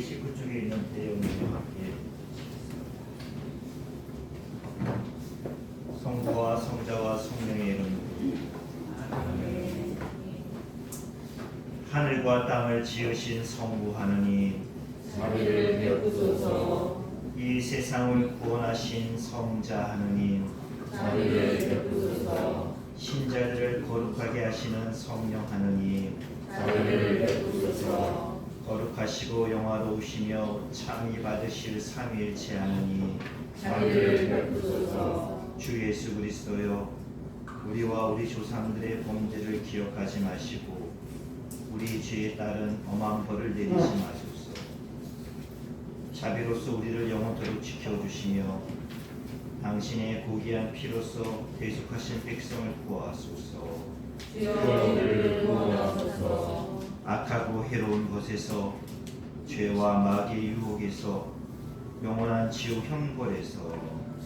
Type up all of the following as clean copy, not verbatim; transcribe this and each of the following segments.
19쪽에 있는 내용과 함께 성부와 성자와 성령의 이름으로 하늘과 땅을 지으신 성부 하느님, 자비를 베푸소서. 이 세상을 구원하신 성자 하느님, 자비를 베푸소서. 신자들을 거룩하게 하시는 성령 하느님, 자비를 베푸소서. 거룩하시고 영화로우시며 참이 받으실 삼위일체 하느님, 자비를 베푸소서. 주 예수 그리스도여, 우리와 우리 조상들의 범죄를 기억하지 마시고 우리 죄에 따른 엄한 벌을 내리지 마소서. 자비로서 우리를 영원토록 지켜주시며 당신의 고귀한 피로서 대속하신 백성을 구하소서. 주여 우리를 구원하소서. 악하고 해로운 것에서, 죄와 마귀의 유혹에서, 영원한 지옥 형벌에서,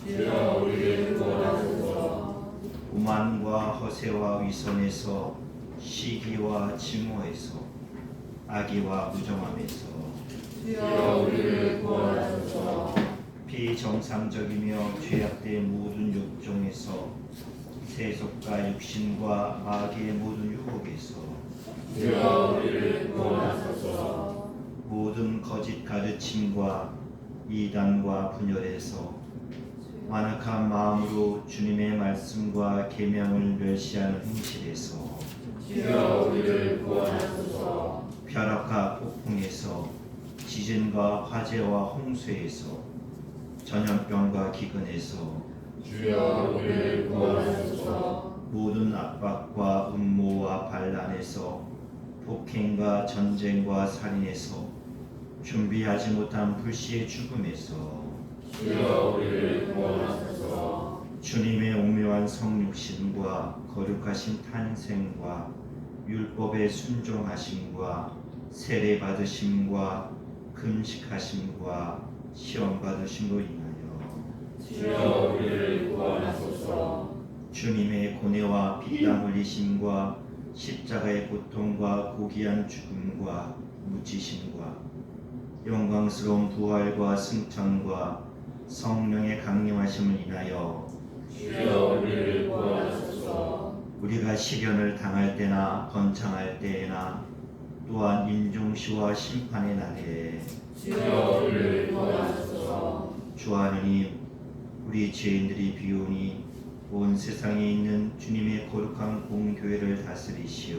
주여 우리를 구원하소서. 오만과 허세와 위선에서, 시기와 증오에서, 악의와 무정함에서, 주여 우리를 구원하소서. 비정상적이며 죄악된 모든 욕종에서, 세속과 육신과 마귀의 모든 유혹에서, 주여 우리를 구원하소서. 모든 거짓 가르침과 이단과 분열에서, 완악한 마음으로 주님의 말씀과 계명을 멸시하는 행실에서, 주여 우리를 구원하소서. 벼락과 폭풍에서, 지진과 화재와 홍수에서, 전염병과 기근에서, 주여 우리를 구원하소서. 모든 압박과 음모와 반란에서, 폭행과 전쟁과 살인에서, 준비하지 못한 불시의 죽음에서, 주여 우리를 구원하소서. 주님의 오묘한 성육신과 거룩하신 탄생과 율법의 순종하심과 세례 받으심과 금식하심과 시험 받으심으로 인하여 주여 우리를 구원하소서. 주님의 고뇌와 피땀 흘리심과 십자가의 고통과 고귀한 죽음과 묻히심과 영광스러운 부활과 승천과 성령의 강림하심을 인하여 주여 우리를 구원하소서. 우리가 시련을 당할 때나 번창할 때나 또한 인종시와 심판의 날에 주여 우리를 구원하소서. 주 하느님, 우리 죄인들이 비오니 온 세상에 있는 주님의 거룩한 공교회를 다스리시어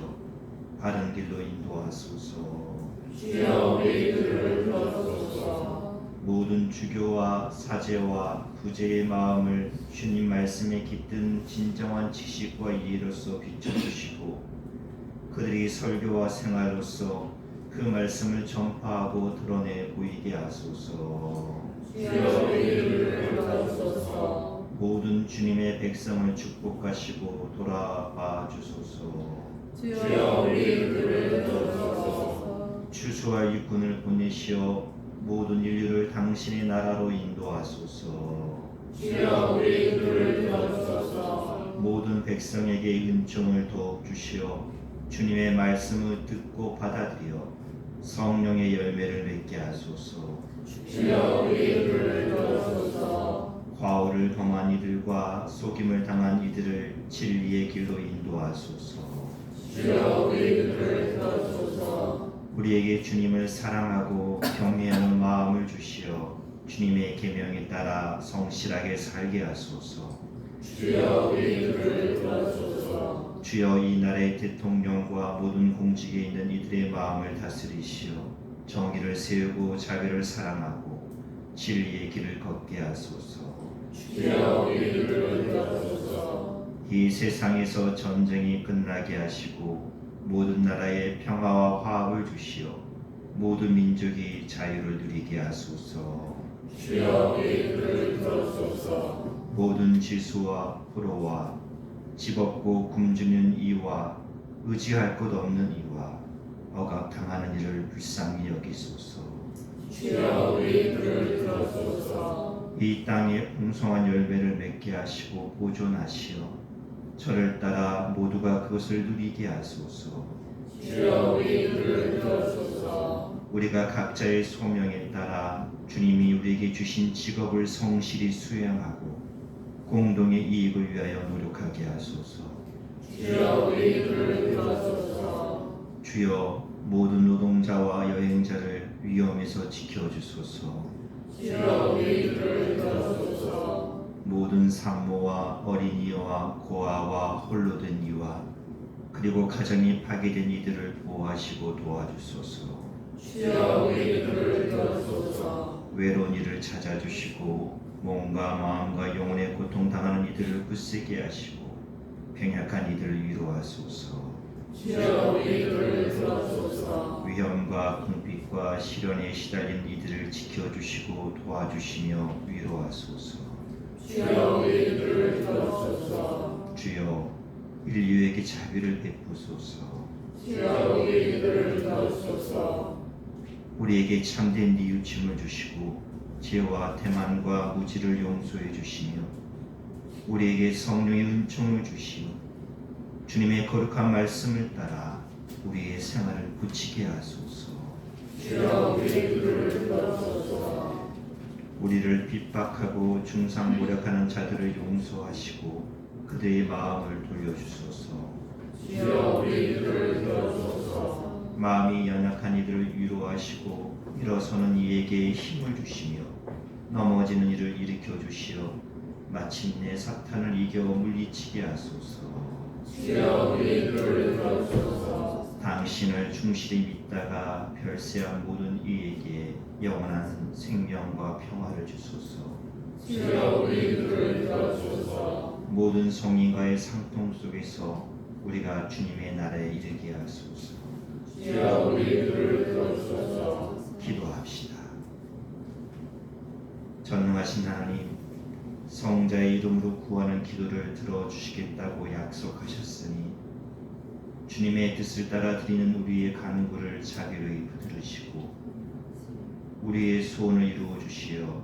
바른 길로 인도하소서. 주여 우리 기도를 들어주소서. 모든 주교와 사제와 부제의 마음을 주님 말씀에 깃든 진정한 지식과 이해로서 비춰주시고 그들이 설교와 생활로서 그 말씀을 전파하고 드러내 보이게 하소서. 주여 우리 기도를 들어주소서. 모든 주님의 백성을 축복하시고 돌아봐 주소서. 주여 우리 기도를 들어주소서. 추수할 육군을 보내시어 모든 인류를 당신의 나라로 인도하소서. 주여 우리 기도를 들어주소서. 모든 백성에게 은총을 더욱 주시어 주님의 말씀을 듣고 받아들여 성령의 열매를 맺게 하소서. 주여 우리 기도를 들어주소서. 과오를 범한 이들과 속임을 당한 이들을 진리의 길로 인도하소서. 주여 우리 기도를 들어주소서. 우리에게 주님을 사랑하고 경외하는 마음을 주시어 주님의 계명에 따라 성실하게 살게 하소서. 주여 우리 기도를 들어주소서. 주여 이 나라의 대통령과 모든 공직에 있는 이들의 마음을 다스리시어 정의를 세우고 자비를 사랑하고 진리의 길을 걷게 하소서. 주여 우리 기도를 들어주소서. 이 세상에서 전쟁이 끝나게 하시고 모든 나라에 평화와 화합을 주시어 모든 민족이 자유를 누리게 하소서. 주여 우리 기도를 들어주소서. 모든 지수와 포로와 집 없고 굶주는 이와 의지할 것 없는 이와 억압당하는 이를 불쌍히 여기소서. 주여 우리 기도를 들어주소서. 이 땅에 풍성한 열매를 맺게 하시고 보존하시어 저를 따라 모두가 그것을 누리게 하소서. 주여 우리 기도를 들어주소서. 우리가 각자의 소명에 따라 주님이 우리에게 주신 직업을 성실히 수행하고 공동의 이익을 위하여 노력하게 하소서. 주여 우리들을 들어소서. 주여 모든 노동자와 여행자를 위험에서 지켜주소서. 주여 우리들을 들어소서. 모든 산모와 어린이와 고아와 홀로된 이와 그리고 가정이 파괴된 이들을 보호하시고 도와주소서. 주여 우리들을 들어소서. 외로운 이를 찾아주시고 몸과 마음과 영혼의 고통당하는 이들을 굳세게 하시고 병약한 이들을 위로하소서. 주여 우리들을 들어소서. 위험과 궁핍과 시련에 시달린 이들을 지켜주시고 도와주시며 위로하소서. 주여 우리들을 들어소서. 주여 인류에게 자비를 베푸소서. 주여 우리들을 들어소서. 우리에게 참된 뉘우침을 주시고 죄와 태만과 무지를 용서해 주시며 우리에게 성령의 은총을 주시며 주님의 거룩한 말씀을 따라 우리의 생활을 굳히게 하소서. 주여 우리들을 들어소서. 우리를 핍박하고 중상모략하는 자들을 용서하시고 그들의 마음을 돌려주소서. 주여 우리들을 들어소서. 마음이 연약한 이들을 위로하시고 일어서는 이에게 힘을 주시며 넘어지는 이를 일으켜 주시어 마침내 사탄을 이겨 물리치게 하소서. 주여 우리들을 들어소서. 당신을 충실히 믿다가 별세한 모든 이에게 영원한 생명과 평화를 주소서. 주여 우리들을 들어소서. 모든 성인과의 상통 속에서 우리가 주님의 나라에 이르게 하소서. 주여 우리들을 들어소서. 기도합시다. 전능하신 하나님, 성자의 이름으로 구하는 기도를 들어주시겠다고 약속하셨으니 주님의 뜻을 따라 드리는 우리의 간구를 자비로이 붙들으시고 우리의 소원을 이루어 주시어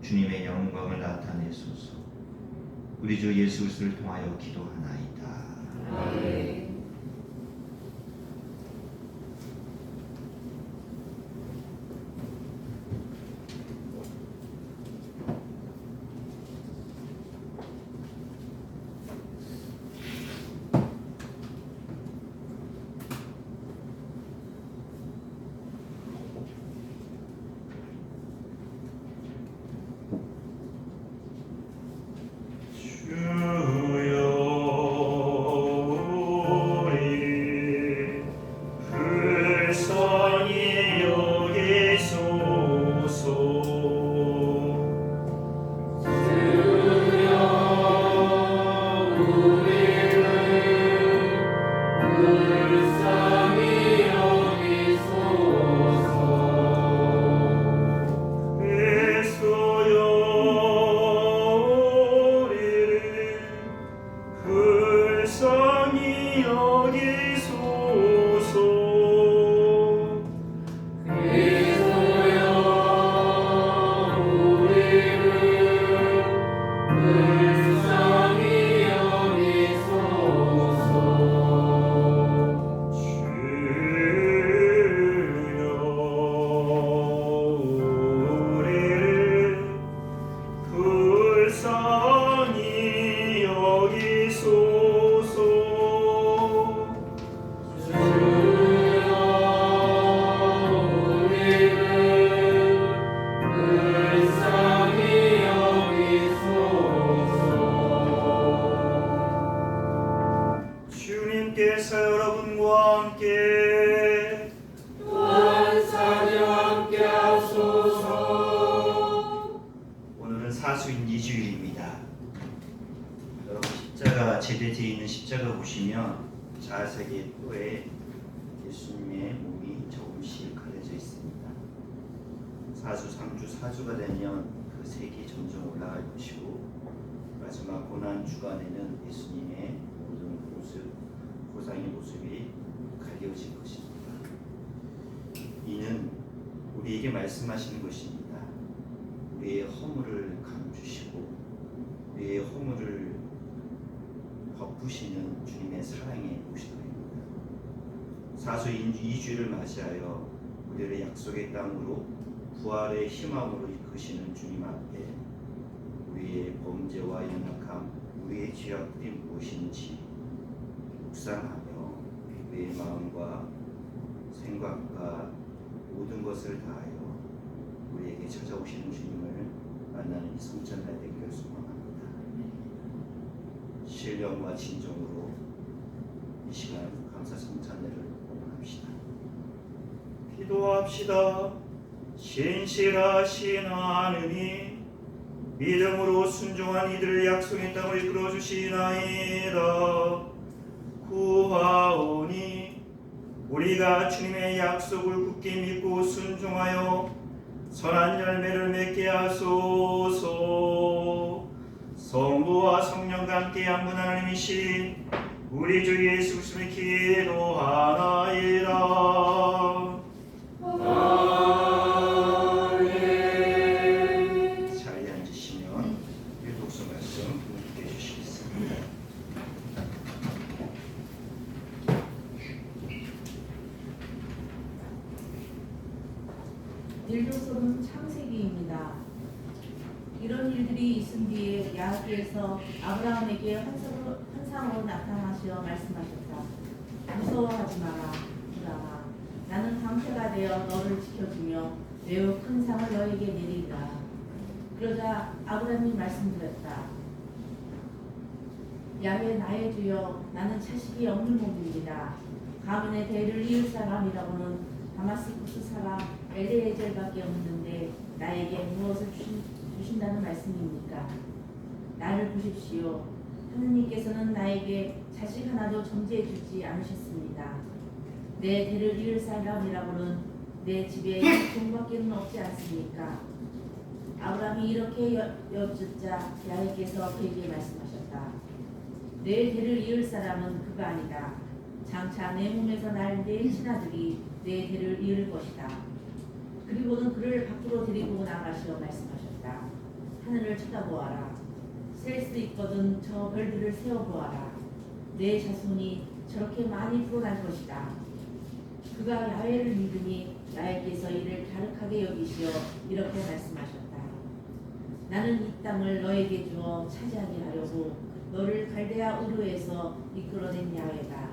주님의 영광을 나타내소서. 우리 주 예수 그리스도를 통하여 기도하나이다. 아멘. 사수인 2주일입니다. 여러분 십자가 제대되어 있는 십자가 보시면 좌석의 뼈에 예수님의 몸이 조금씩 가려져 있습니다. 사주, 3주, 4주가 되면 그 색이 점점 올라갈 것이고 마지막 고난 주간에는 예수님의 모든 모습, 고상의 모습이 가려질 것입니다. 이는 우리에게 말씀하시는 것입니다. 우리의 허물을 감주시고 우리의 허물을 덮으시는 주님의 사랑의 모습입니다. 사수 2주를 맞이하여 우리를 약속의 땅으로 부활의 희망으로 이끄시는 주님 앞에 우리의 범죄와 연약함, 우리의 죄악들이 무엇인지 묵상하며 우리의 마음과 생각과 모든 것을 다하여 우리에게 찾아오시는 주님을 만나는 이 성찬날 되기를 소망합니다. 신령과 진정으로 이 시간 감사 성찬례를 봉헌합시다. 기도합시다. 신실하신 하느님, 믿음으로 순종한 이들을 약속의 땅을 이끌어 주시나이다. 구하오니 우리가 주님의 약속을 굳게 믿고 순종하여 선한 열매를 맺게 하소서. 성부와 성령과 함께 한 분 하나님이신 우리 주 예수 그리스도의 기도하나이다. 아멘. 자리에 앉으시면 율독서 말씀 분께 주시겠습니다. 율독서는 창세기입니다. 이런 일들이 있은 뒤에 야훼께서 아브라함에게 환상으로 나타나시어 말씀하셨다. 무서워하지 마라, 아브라함아. 나는 방패가 되어 너를 지켜주며 매우 큰 상을 너에게 내리리라. 그러자 아브라함이 말씀드렸다. 야훼 나의 주여, 나는 자식이 없는 몸입니다. 가문의 대를 이을 사람이라고는 다마스쿠스 사람 엘레에젤밖에 없는데 나에게 무엇을 주신다는 말씀입니까? 나를 보십시오. 하느님께서는 나에게 자식 하나도 존재해 주지 않으셨습니다. 내 대를 이을 사람이라고는 내 집에 종밖에는 없지 않습니까? 아브라함이 이렇게 여쭙자 야훼께서 그에게 말씀하셨다. 내 대를 이을 사람은 그가 아니다. 장차 내 몸에서 날 내 신하들이 내 대를 이을 것이다. 그리고는 그를 밖으로 데리고 나가시어 말씀하셨다. 하늘을 쳐다보아라. 셀 수 있거든 저 별들을 세어보아라. 내 자손이 저렇게 많이 불어날 것이다. 그가 야훼를 믿으니 야훼께서 이를 갸륵하게 여기시어 이렇게 말씀하셨다. 나는 이 땅을 너에게 주어 차지하게 하려고 너를 갈대아 우르에서 이끌어낸 야훼다.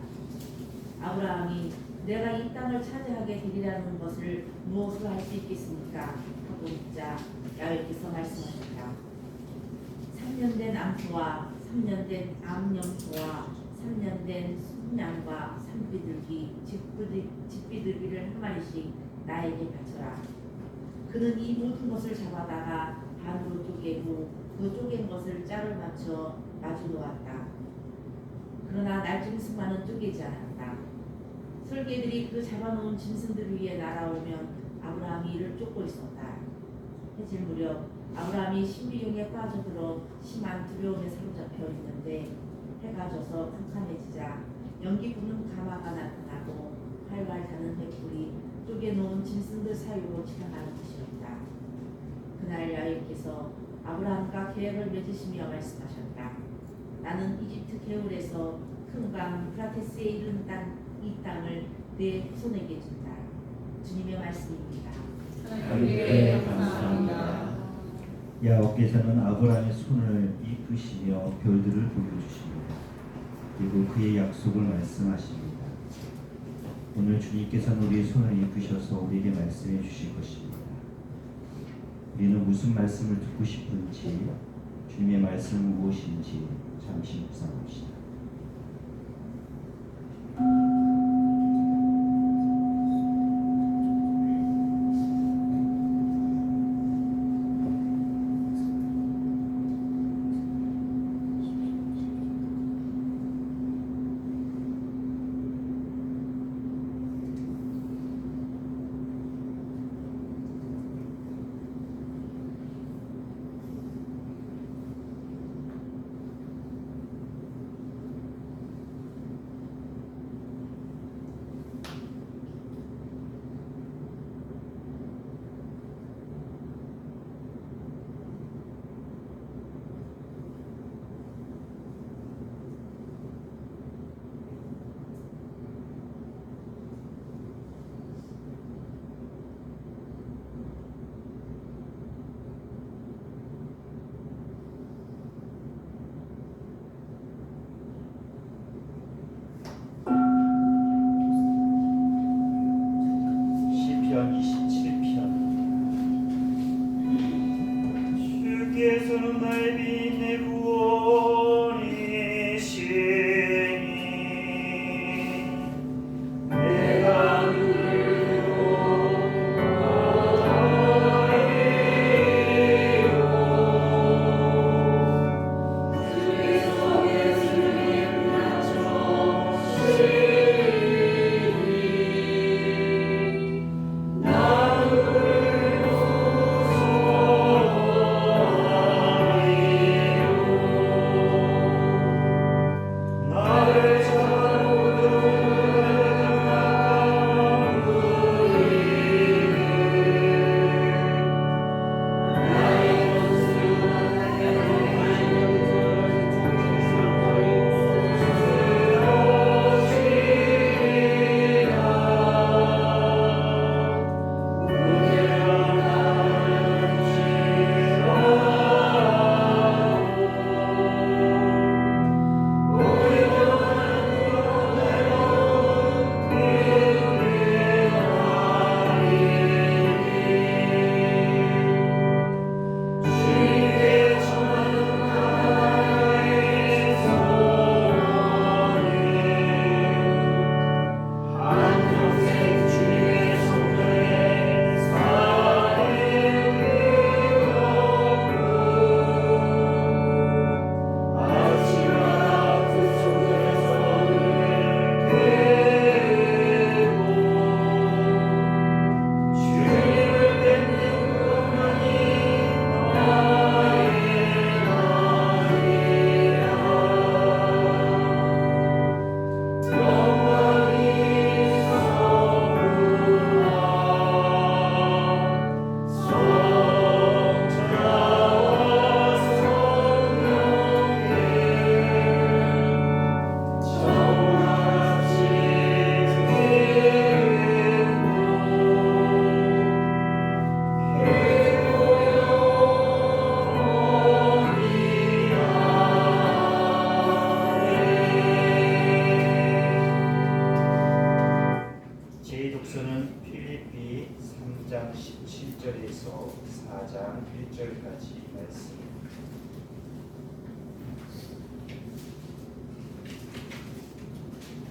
아브라함이 내가 이 땅을 차지하게 되리라는 것을 무엇으로 할 수 있겠습니까? 하고 묻자 야훼께서 말씀하셨다. 3년 된 암소와 3년 된 암염소와 3년 된 순양과 산비둘기, 집비둘기를 한 마리씩 나에게 바쳐라. 그는 이 모든 것을 잡아다가 반으로 쪼개고 그 쪼갠 것을 짤을 맞춰 마주 놓았다. 그러나 날짐승만은 쪼개지 않았다. 설계들이 그 잡아놓은 짐승들 위에 날아오면 아브라함이 이를 쫓고 있었다. 해질 무렵 아브라함이 신비경에 빠져들어 심한 두려움에 사로잡혀 있는데 해가 져서 캄캄해지자 연기 부는 가마가 나타나고 활활 타는 횃불이 쪼개놓은 짐승들 사이로 지나가는 것이었다. 그날 야훼께서 아브라함과 계획을 맺으시며 말씀하셨다. 나는 이집트 개울에서 큰 강 브라테스에 이른 이 땅을 내 후손에게 준다. 주님의 말씀입니다. 하나님께 감사합니다. 야훼께서는 아브라함의 손을 이끄시며 별들을 보여주십니다. 그리고 그의 약속을 말씀하십니다. 오늘 주님께서는 우리의 손을 이끄셔서 우리에게 말씀해 주실 것입니다. 우리는 무슨 말씀을 듣고 싶은지, 주님의 말씀은 무엇인지 잠시 묵상합시다.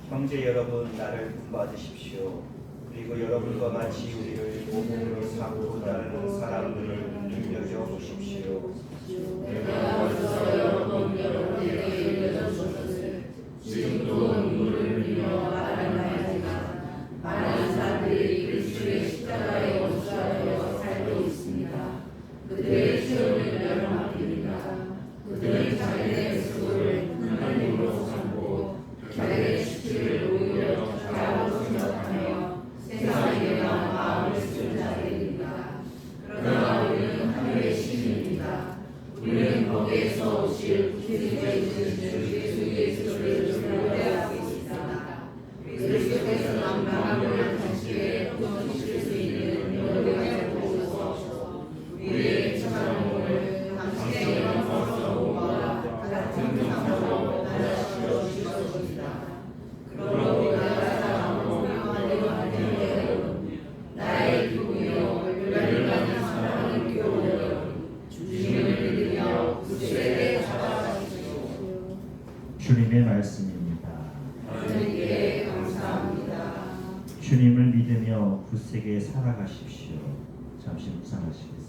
형제 여러분, 나를 본받으십시오. 그리고 여러분과 같이 우리를 몸으로 삼고 따르는 사람들을 눈여겨 보십시오. 내가 벌써 여러 번 여러분에게 일러준 것을 지금도 눈물을 흘리며 말하나이다. 많은 사람들이 그리스도의 십자가에 옥살하여 살고 있습니다. 그들의 시험을 멸망합니다. 그들은 자기의 수고를 큰 힘으로 삼고 자기의 수치를 오히려 자라고 생각하며 세상에만 마음을 쓰는 자들입니다. 그러나 우리는 하늘의 신입니다. 우리는 거기에서 오실 그리스도의 주 예수를 경배하고 있습니다. 그리스도께서 남방하는 당시에 끊어주실 수 있는 능력을 보소서. 우리의 처한 몸을 당신의 영광스러움과 같은 상으로 받아주어 주시옵소서. 그러므로 우리가 사랑하고 명하려고 하는 여러분, 나의 기쁨이요 열렬한 사랑을 교훈 여러분, 주님을 믿으며 구주에게 잡아가시오. 주님의 말씀입니다. 하나님께 감사합니다. 주님을 믿으며 굳세게 살아가십시오. 잠시 묵상하시겠습니다.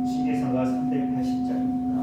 시계서가 380장입니다.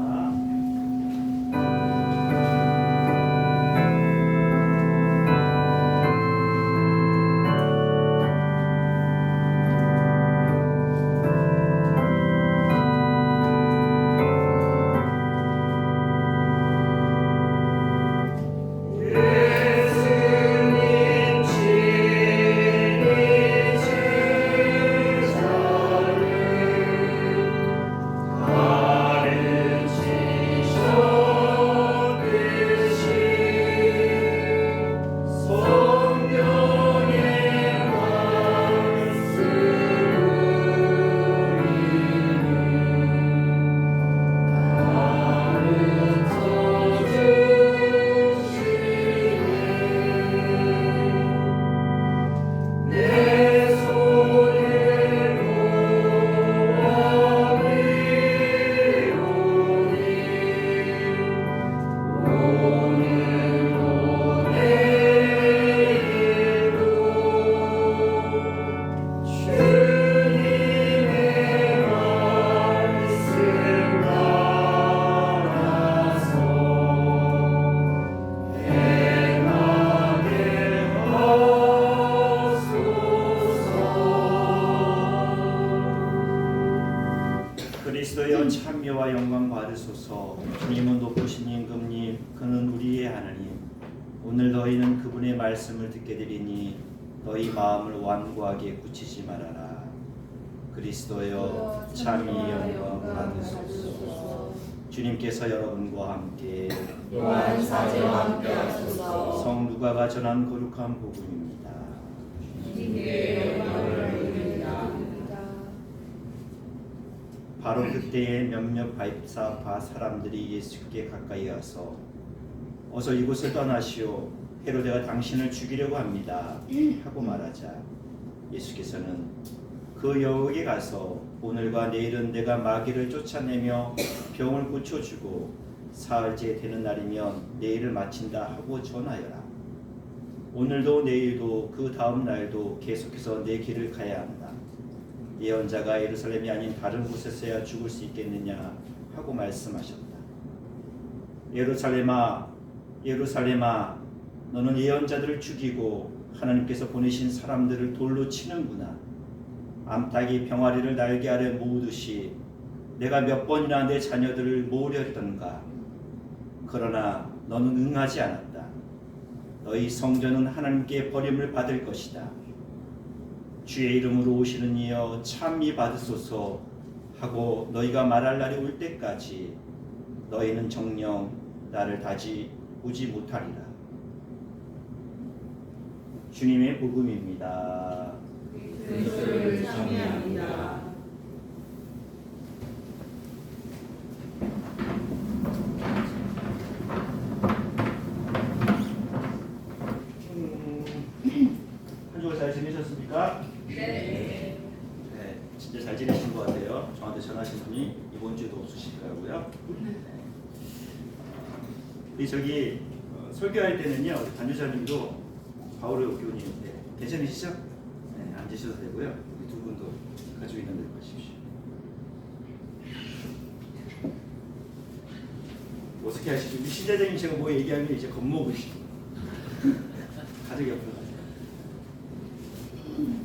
그리스도여 찬미와 영광 받으소서. 주님은 높으신 임금님, 그는 우리의 하나님. 오늘 너희는 그분의 말씀을 듣게 되리니 너희 마음을 완고하게 굳히지 말아라. 그리스도여 찬미 영광 받으소서. 주님께서 여러분과 함께 또한 사제와 함께 하소서. 성 누가가 전한 거룩한 복음입니다. 주님께 영광을 돌립니다. 바로 그때에 몇몇 바이사파 사람들이 예수께 가까이 와서 어서 이곳을 떠나시오. 헤로데가 당신을 죽이려고 합니다. 하고 말하자 예수께서는 그 여우에게 가서 오늘과 내일은 내가 마귀를 쫓아내며 병을 고쳐주고 사흘째 되는 날이면 내일을 마친다 하고 전하여라. 오늘도 내일도 그 다음 날도 계속해서 내 길을 가야 한다. 예언자가 예루살렘이 아닌 다른 곳에서야 죽을 수 있겠느냐 하고 말씀하셨다. 예루살렘아, 예루살렘아, 너는 예언자들을 죽이고 하나님께서 보내신 사람들을 돌로 치는구나. 암탉이 병아리를 날개 아래 모으듯이 내가 몇 번이나 내 자녀들을 모으려 했던가. 그러나 너는 응하지 않았다. 너희 성전은 하나님께 버림을 받을 것이다. 주의 이름으로 오시는 이여 참미 받으소서 하고 너희가 말할 날이 올 때까지 너희는 정녕 나를 다시 보지 못하리라. 주님의 복음입니다. 그리스도를 찬미합니다. 한 주간 잘 지내셨습니까? 네. 네, 진짜 잘 지내신 것 같아요. 저한테 전하신 분이 이번 주에도 없으시더라고요. 우리 저기 설교할 때는요, 우리 단주자님도 바울의 교우님인데 괜찮으시죠? 네, 앉으셔도 되고요. 우리 두 분도 가지고 있는 대로 가십시오. 어떻게 하시죠? 우리 신자장님 제가 뭐 얘기하면 이제 겁먹으시고 가족이 옆으로 가세요.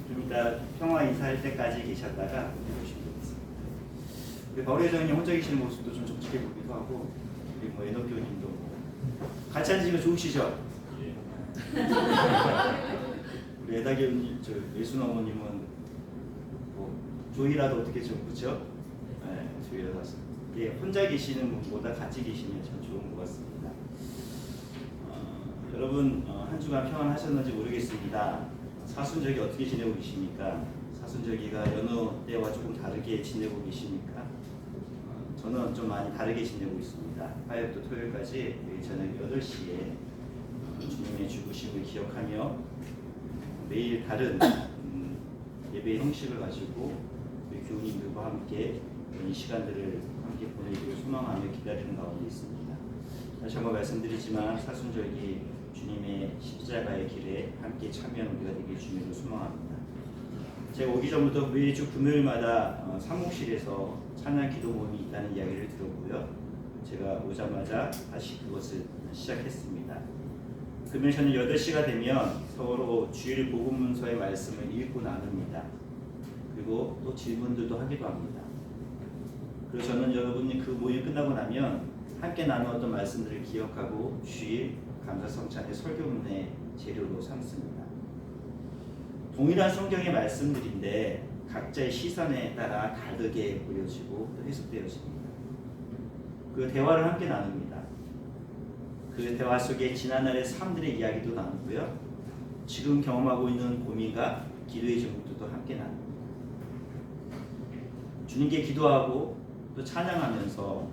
좀 이따 평화 인사할 때까지 계셨다가 오시면 되겠습니다. 우리 바울 회장님 혼자 계시는 모습도 좀 적직해 보기도 하고, 우리 뭐 에녹 교우님도 같이 앉으시면 좋으시죠? 우리 에다 교우님, 저 예순 어머님은 뭐 조이라도 어떻게 좀 그렇죠? 네, 조이라도 하시고. 예, 혼자 계시는 분보다 같이 계시면 참 좋은 것 같습니다. 여러분 한 주간 평안하셨는지 모르겠습니다. 사순절기 어떻게 지내고 계십니까? 사순절기가 여느 때와 조금 다르게 지내고 계십니까? 저는 좀 많이 다르게 지내고 있습니다. 화요일부터 토요일까지 매일 저녁 8시에 주님의 죽으심을 기억하며 매일 다른 예배 형식을 가지고 우리 교우님들과 함께 이 시간들을 함께 보내기를 소망하며 기다리는 가운데 있습니다. 다시 한번 말씀드리지만 사순절기 주님의 십자가의 길에 함께 참여하는 우리가 되길 주님으로 소망합니다. 제가 오기 전부터 매주 금요일마다 사무실에서 찬양 기도 모임이 있다는 이야기를 들었고요. 제가 오자마자 다시 그것을 시작했습니다. 금요일 저녁 8시가 되면 서로 주일 복음문서의 말씀을 읽고 나눕니다. 그리고 또 질문들도 하기도 합니다. 그리고 저는 여러분이 그 모임 끝나고 나면 함께 나누었던 말씀들을 기억하고 주일 감사성찬의 설교문의 재료로 삼습니다. 동일한 성경의 말씀들인데 각자의 시선에 따라 다르게 보여지고 또 해석되어집니다. 그 대화를 함께 나눕니다. 그 대화 속에 지난날의 삶들의 이야기도 나누고요. 지금 경험하고 있는 고민과 기도의 제목도 함께 나눕니다. 주님께 기도하고 또 찬양하면서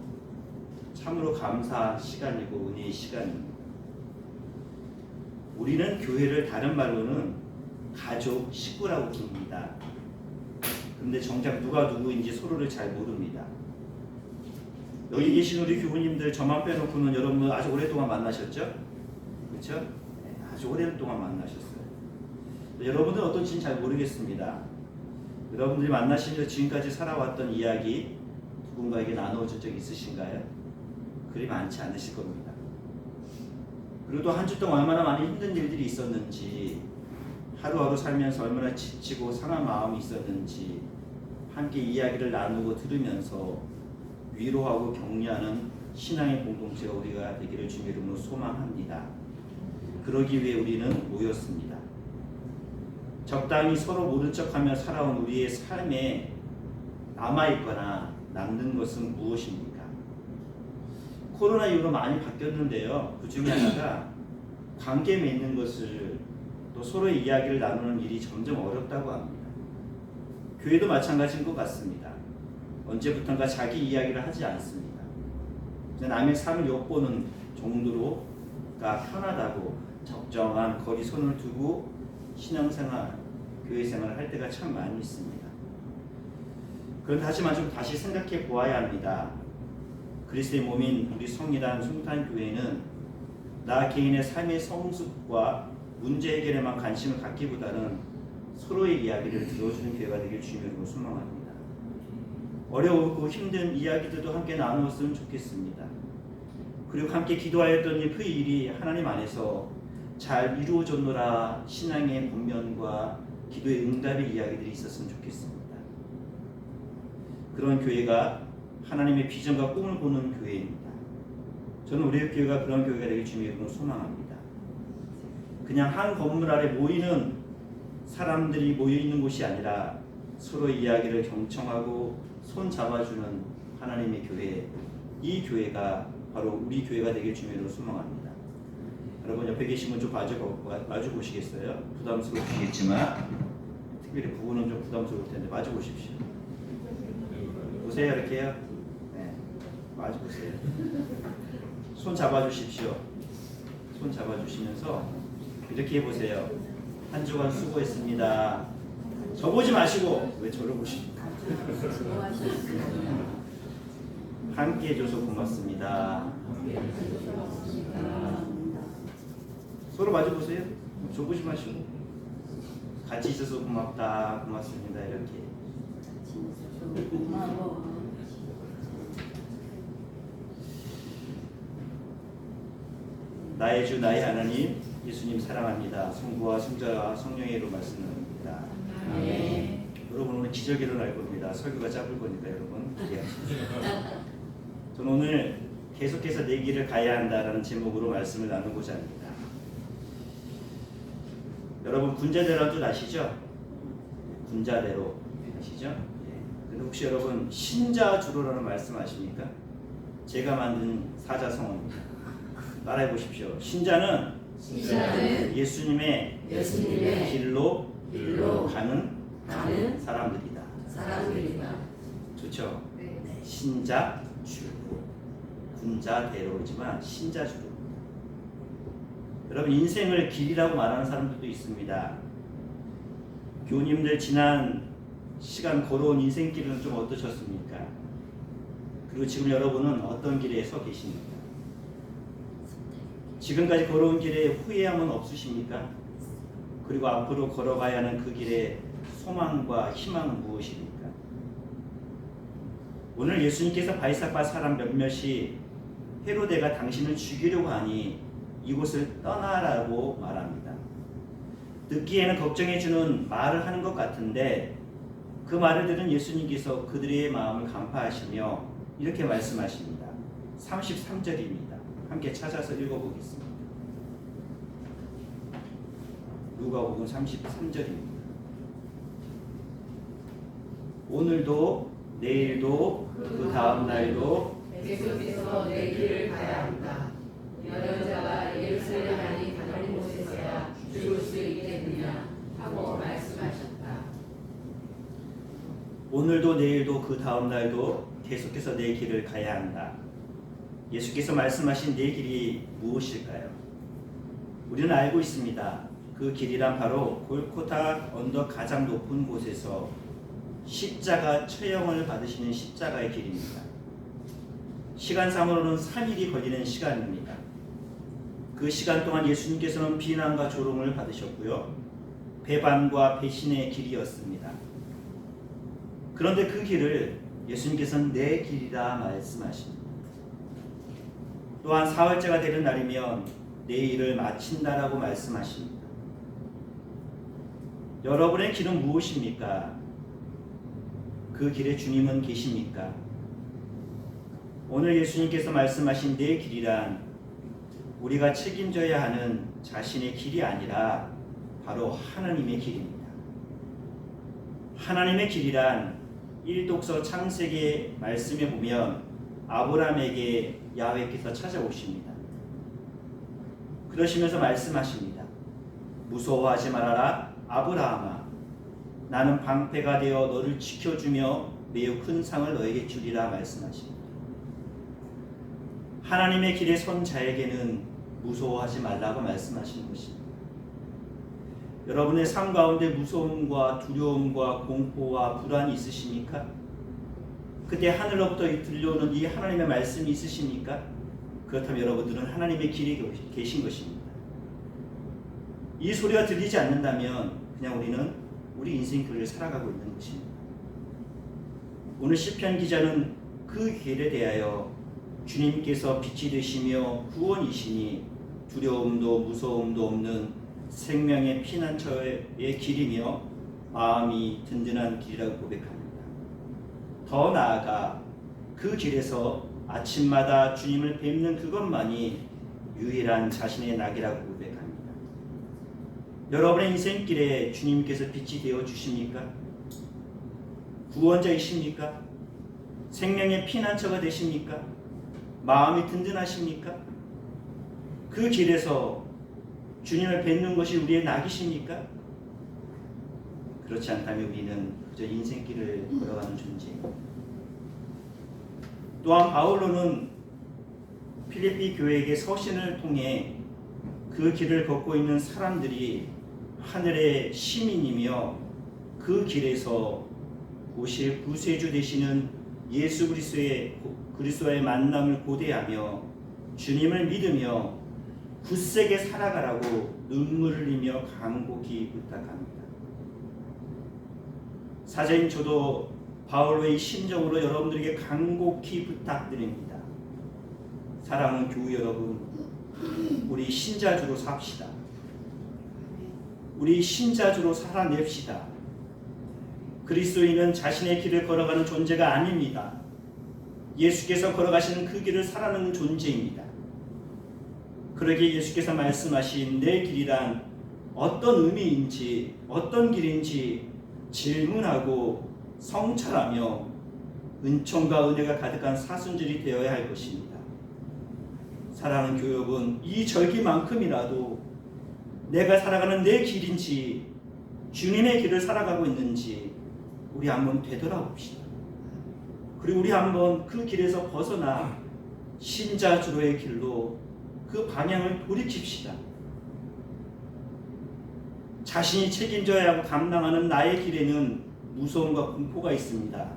참으로 감사한 시간이고 은혜의 시간입니다. 우리는 교회를 다른 말로는 가족, 식구라고 부릅니다. 그런데 정작 누가 누구인지 서로를 잘 모릅니다. 여기 계신 우리 교우님들 저만 빼놓고는 여러분 아주 오랫동안 만나셨죠? 그렇죠? 네, 아주 오랫동안 만나셨어요. 여러분들 어떤지는 잘 모르겠습니다. 여러분들이 만나시면서 지금까지 살아왔던 이야기 누군가에게 나누어준 적 있으신가요? 그리 많지 않으실 겁니다. 그리고 또 한 주 동안 얼마나 많은 힘든 일들이 있었는지, 하루하루 살면서 얼마나 지치고 상한 마음이 있었는지 함께 이야기를 나누고 들으면서 위로하고 격려하는 신앙의 공동체가 우리가 되기를 주님의 이름으로 소망합니다. 그러기 위해 우리는 모였습니다. 적당히 서로 모른 척하며 살아온 우리의 삶에 남아있거나 남는 것은 무엇입니까? 코로나 이후로 많이 바뀌었는데요. 그 중에 하나가 관계 맺는 것을 또 서로의 이야기를 나누는 일이 점점 어렵다고 합니다. 교회도 마찬가지인 것 같습니다. 언제부턴가 자기 이야기를 하지 않습니다. 남의 삶을 엿보는 정도로가 편하다고 적정한 거리선을 두고 신앙생활, 교회생활을 할 때가 참 많이 있습니다. 그런데 하지만 좀 다시 생각해 보아야 합니다. 그리스도의 몸인 우리 성이란 숭탄교회는 나 개인의 삶의 성숙과 문제 해결에만 관심을 갖기보다는 서로의 이야기를 들어주는 교회가 되길 주님으로 소망합니다. 어려우고 힘든 이야기들도 함께 나누었으면 좋겠습니다. 그리고 함께 기도하였더니 그 일이 하나님 안에서 잘 이루어졌노라. 신앙의 본면과 기도의 응답의 이야기들이 있었으면 좋겠습니다. 그런 교회가 하나님의 비전과 꿈을 보는 교회입니다. 저는 우리 교회가 그런 교회가 되길 주님으로 소망합니다. 그냥 한 건물 아래 모이는 사람들이 모여있는 곳이 아니라 서로 이야기를 경청하고 손 잡아주는 하나님의 교회, 이 교회가 바로 우리 교회가 되길 주님으로 소망합니다. 여러분 옆에 계신 분 좀 마주 보시겠어요? 부담스러우시겠지만 특별히 부부는 좀 부담스러울 텐데 마주 보십시오. 보세요. 이렇게요. 네, 마주 보세요. 손 잡아주십시오. 손 잡아주시면서 이렇게 해보세요. 한 주간 수고했습니다. 저 보지 마시고 왜 저를 보십니까? 함께 해줘서 고맙습니다. 서로 마주 보세요. 저 보지 마시고 같이 있어서 고맙다, 고맙습니다. 이렇게. 나의 주 나의 하나님 예수님 사랑합니다. 성부와 성자와 성령의 이름으로 말씀드립니다. 네. 여러분 오늘 기적이 일어날 겁니다. 설교가 짧을 거니까 여러분 기대하십시오. 저는 오늘 계속해서 내 길을 가야 한다라는 제목으로 말씀을 나누고자 합니다. 여러분 군자대로란 뜻 아시죠? 군자대로 아시죠? 근데 혹시 여러분 신자주로라는 말씀 아십니까? 제가 만든 사자성어입니다. 따라해 보십시오. 신자는 예수님의 길로 가는 사람들이다. 좋죠? 신자주, 군자대로지만 신자주로. 여러분 인생을 길이라고 말하는 사람들도 있습니다. 교우님들 지난 시간 걸어온 인생길은 좀 어떠셨습니까? 그리고 지금 여러분은 어떤 길에 서 계십니까? 지금까지 걸어온 길에 후회함은 없으십니까? 그리고 앞으로 걸어가야 하는 그 길에 소망과 희망은 무엇입니까? 오늘 예수님께서 바이삭바 사람 몇몇이 헤로데가 당신을 죽이려고 하니 이곳을 떠나라고 말합니다. 듣기에는 걱정해주는 말을 하는 것 같은데 그 말을 들은 예수님께서 그들의 마음을 간파하시며 이렇게 말씀하십니다. 33절입니다. 함께 찾아서 읽어보겠습니다. 누가복음 33절입니다. 오늘도 내일도 그 다음 날도 계속해서 내 길을 가야 한다. 여자가 예루살렘 안이 다른 곳에서야 죽을 수 있겠느냐 하고 말씀하셨다. 오늘도 내일도 그 다음 날도 계속해서 내 길을 가야 한다. 예수께서 말씀하신 내 길이 무엇일까요? 우리는 알고 있습니다. 그 길이란 바로 골고타 언덕 가장 높은 곳에서 십자가 처형을 받으시는 십자가의 길입니다. 시간상으로는 3일이 걸리는 시간입니다. 그 시간 동안 예수님께서는 비난과 조롱을 받으셨고요. 배반과 배신의 길이었습니다. 그런데 그 길을 예수님께서는 내 길이라 말씀하십니다. 또한 사흘째가 되는 날이면 내 일을 마친다라고 말씀하십니다. 여러분의 길은 무엇입니까? 그 길에 주님은 계십니까? 오늘 예수님께서 말씀하신 내 길이란 우리가 책임져야 하는 자신의 길이 아니라 바로 하나님의 길입니다. 하나님의 길이란 1독서 창세기 말씀에 보면 아브라함에게 야훼께서 찾아오십니다. 그러시면서 말씀하십니다. 무서워하지 말아라 아브라함아, 나는 방패가 되어 너를 지켜주며 매우 큰 상을 너에게 주리라 말씀하십니다. 하나님의 길에 선 자에게는 무서워하지 말라고 말씀하시는 것입니다. 여러분의 삶 가운데 무서움과 두려움과 공포와 불안이 있으십니까? 그때 하늘로부터 들려오는 이 하나님의 말씀이 있으십니까? 그렇다면 여러분들은 하나님의 길에 계신 것입니다. 이 소리가 들리지 않는다면 그냥 우리는 우리 인생 길을 살아가고 있는 것입니다. 오늘 시편 기자는 그 길에 대하여 주님께서 빛이 되시며 구원이시니 두려움도 무서움도 없는 생명의 피난처의 길이며 마음이 든든한 길이라고 고백합니다. 더 나아가 그 길에서 아침마다 주님을 뵙는 그것만이 유일한 자신의 낙이라고 고백합니다. 여러분의 인생길에 주님께서 빛이 되어 주십니까? 구원자이십니까? 생명의 피난처가 되십니까? 마음이 든든하십니까? 그 길에서 주님을 뵙는 것이 우리의 낙이십니까? 그렇지 않다면 우리는 그저 인생길을 걸어가는 존재입니다. 또한 바울로는 필리피 교회에게 서신을 통해 그 길을 걷고 있는 사람들이 하늘의 시민이며 그 길에서 오실 구세주 되시는 예수 그리스도의 만남을 고대하며 주님을 믿으며 굳세게 살아가라고 눈물을 흘리며 간곡히 부탁합니다. 사장님, 저도 바울의 심정으로 여러분들에게 간곡히 부탁드립니다. 사랑하는 교우 여러분, 우리 신자주로 삽시다. 우리 신자주로 살아냅시다. 그리스도인은 자신의 길을 걸어가는 존재가 아닙니다. 예수께서 걸어가시는 그 길을 살아가는 존재입니다. 그러기에 예수께서 말씀하신 내 길이란 어떤 의미인지 어떤 길인지 질문하고 성찰하며 은총과 은혜가 가득한 사순절이 되어야 할 것입니다. 사랑하는 교회 여러분, 이 절기만큼이라도 내가 살아가는 내 길인지 주님의 길을 살아가고 있는지 우리 한번 되돌아봅시다. 그리고 우리 한번 그 길에서 벗어나 신자주로의 길로 그 방향을 돌이킵시다. 자신이 책임져야 하고 감당하는 나의 길에는 무서움과 공포가 있습니다.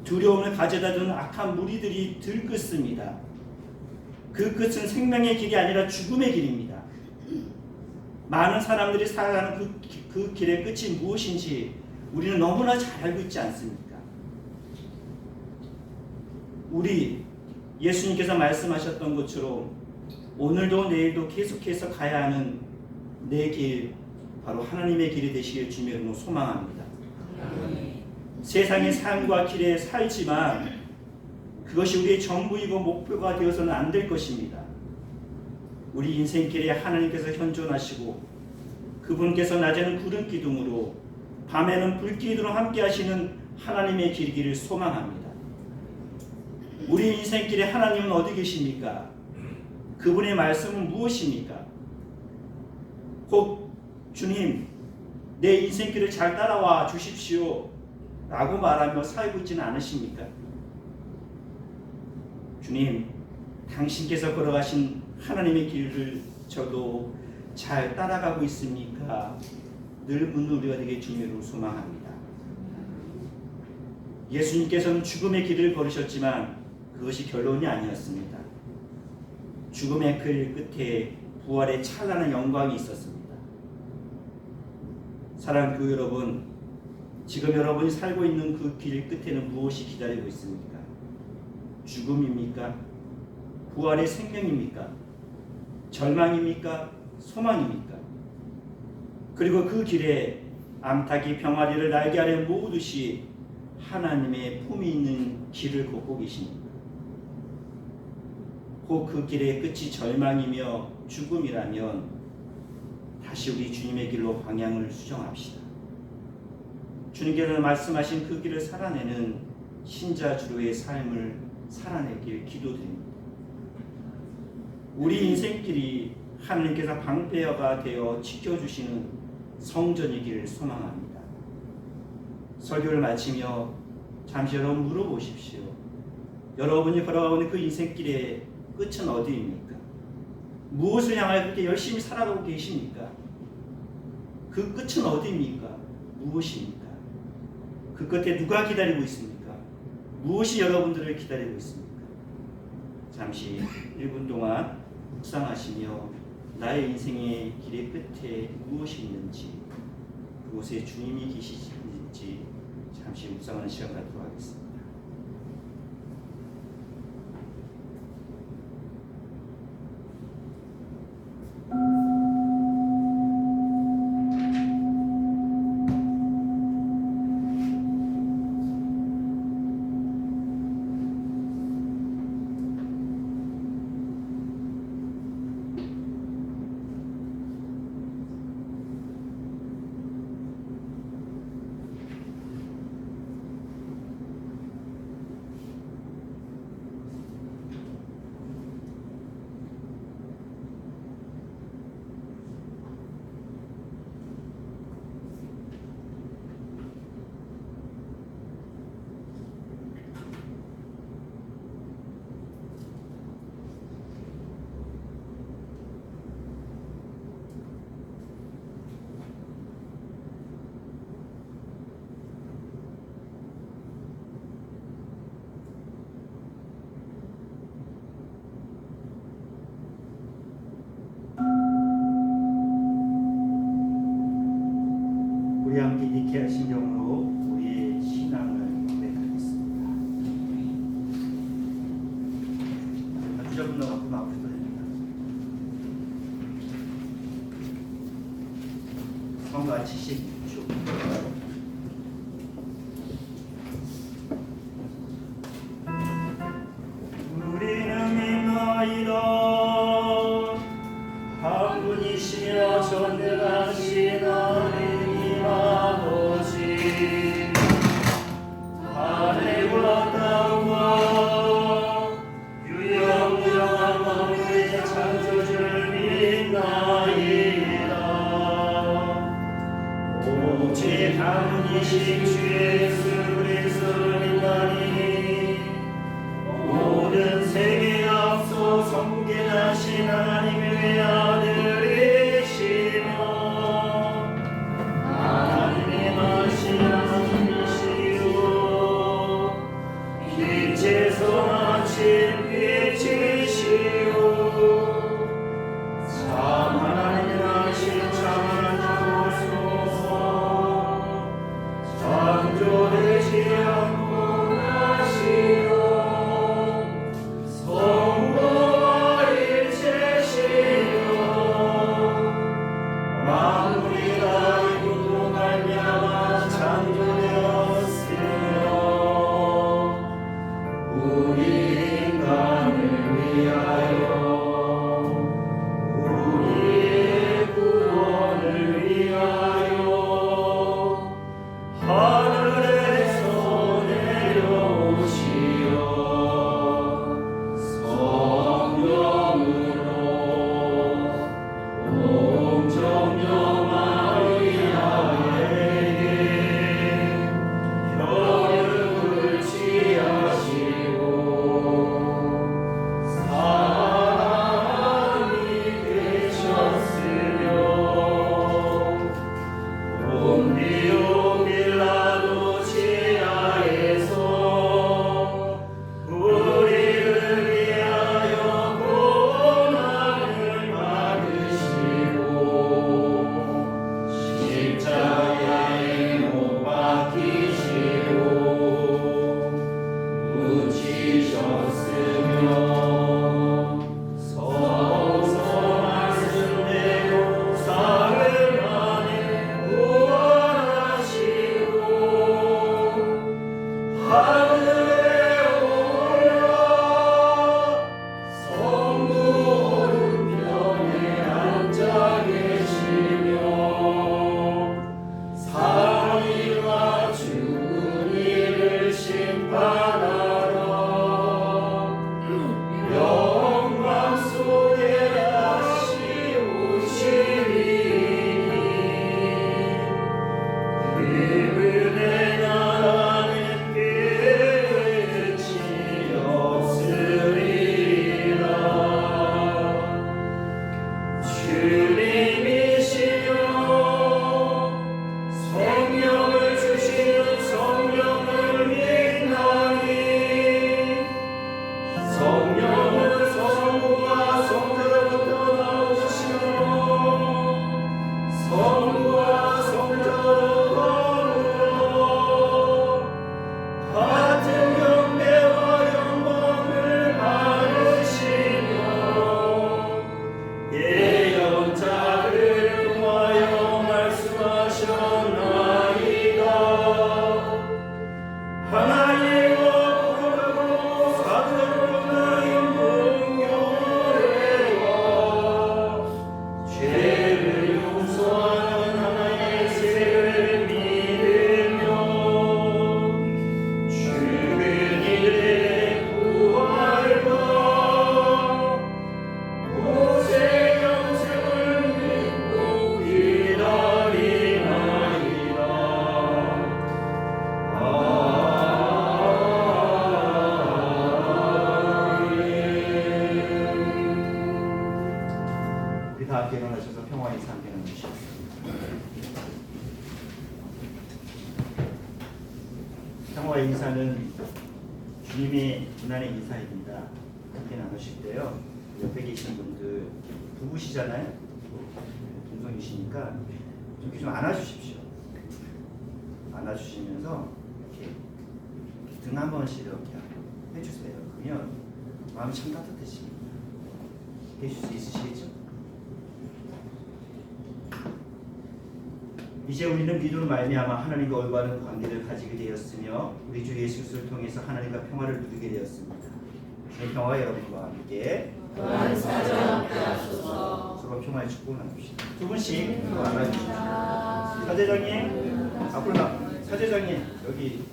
두려움을 가져다 주는 악한 무리들이 들끓습니다. 그 끝은 생명의 길이 아니라 죽음의 길입니다. 많은 사람들이 살아가는 그 길의 끝이 무엇인지 우리는 너무나 잘 알고 있지 않습니까? 우리 예수님께서 말씀하셨던 것처럼 오늘도 내일도 계속해서 가야 하는 내 길, 바로 하나님의 길이 되시길 주님으로 소망합니다. 세상의 삶과 길에 살지만 그것이 우리의 전부이고 목표가 되어서는 안 될 것입니다. 우리 인생길에 하나님께서 현존하시고 그분께서 낮에는 구름 기둥으로 밤에는 불기둥으로 함께 하시는 하나님의 길이기를 소망합니다. 우리 인생길에 하나님은 어디 계십니까? 그분의 말씀은 무엇입니까? 혹 주님, 내 인생길을 잘 따라와 주십시오 라고 말하며 살고 있지는 않으십니까? 주님, 당신께서 걸어가신 하나님의 길을 저도 잘 따라가고 있습니까? 늘 묻는 우리가 되게 주님으로 소망합니다. 예수님께서는 죽음의 길을 걸으셨지만 그것이 결론이 아니었습니다. 죽음의 길 끝에 부활의 찬란한 영광이 있었습니다. 사랑하는 교회 여러분, 지금 여러분이 살고 있는 그 길 끝에는 무엇이 기다리고 있습니까? 죽음입니까? 부활의 생명입니까? 절망입니까? 소망입니까? 그리고 그 길에 암탉이 병아리를 날개 아래 모으듯이 하나님의 품이 있는 길을 걷고 계십니까? 혹 그 길의 끝이 절망이며 죽음이라면 다시 우리 주님의 길로 방향을 수정합시다. 주님께서 말씀하신 그 길을 살아내는 신자주로의 삶을 살아내길 기도드립니다. 우리 인생길이 하나님께서 방패가 되어 지켜주시는 성전이길 소망합니다. 설교를 마치며 잠시 여러분 물어보십시오. 여러분이 걸어가고 있는 그 인생길의 끝은 어디입니까? 무엇을 향하여 그렇게 열심히 살아가고 계십니까? 그 끝은 어디입니까? 무엇입니까? 그 끝에 누가 기다리고 있습니까? 무엇이 여러분들을 기다리고 있습니까? 잠시 1분 동안 묵상하시며 나의 인생의 길의 끝에 무엇이 있는지, 그곳에 주님이 계시는지 잠시 묵상하는 시간 갖도록 하겠습니다. 지저분한 거 갖고 앞으로 됩니다. 성가 76쪽. 우리는 믿나이다. 한 분이시여 전능하신 하느님 아버지, 하늘과 땅과 유영무영한 만물의 창조주를 믿나이다. 오직 한 분이신 주 예수 그리스도를 믿나니 모든 세계에 앞서 성계하신 하나님의 아들이시며 하나님의 하신 하나님이시요 빛에서 나신 빛이시요 참 하나님 하신 참 하나님 창조되지 않고 나시오 성부와 일체시오 만물이 다 이루로 말미암아 창조되었으며 우리 인간을 위하여 우리의 구원을 위하여 하늘에서 내려오시어 성령으로 옹정녀 마리아에게 혈육을 취하시고 사람이 되셨으며 본디오 빌라도 지하에서 우리를 위하여 고난을 받으시고 십자가에 못 박히시고 묻히셨으며 서서 말씀대로 사흘 만에 부활하시고 하늘에 올라 성부 오른편에 앉아 계시며 사람과 죽은 이를 심판하러 영광 속에 다시 오시리니 그분의 나라는 끝이 없으리라. 주님이시여 성령을 주시는 성령을 믿나니 성령은 성부와 성자로부터 나오시며 성부와 성자로 더불어 같은 경배와 영광을 받으시며 예언자를 통하여 말씀하셨나이다. 하나님과 부르고 사도들의 공경회와 죄를 용서하는 하나님의 세를 믿으며 죽은 이들의 부활과 모세 영생을 믿고 기다리나이다. 우리 다 함께 일어나셔서 평화 인사 함께 나누시겠습니다. 평화 인사는 주님의 고난의 인사입니다. 함께 나누실 때요. 옆에 계신 분들 부부시잖아요. 동성이시니까 이렇게 좀 안아주십시오. 안아주시면서 이렇게 등 한 번씩 이렇게 해주세요. 그러면 마음이 참 따뜻해집니다. 해줄 수 있으시겠죠? 이제 우리는 믿음으로 말미암아 하나님과 올바른 관계를 가지게 되었으며 우리 주 예수 그리스도를 통해서 하나님과 평화를 누리게 되었습니다. 주의 평화가 여러분과 함께 또한 사자와 함께 하소서. 서로 평화의 축복을 나눕시다. 두 분씩 서로 안아주십시오. 사제장님 앞으로 사제장님 여기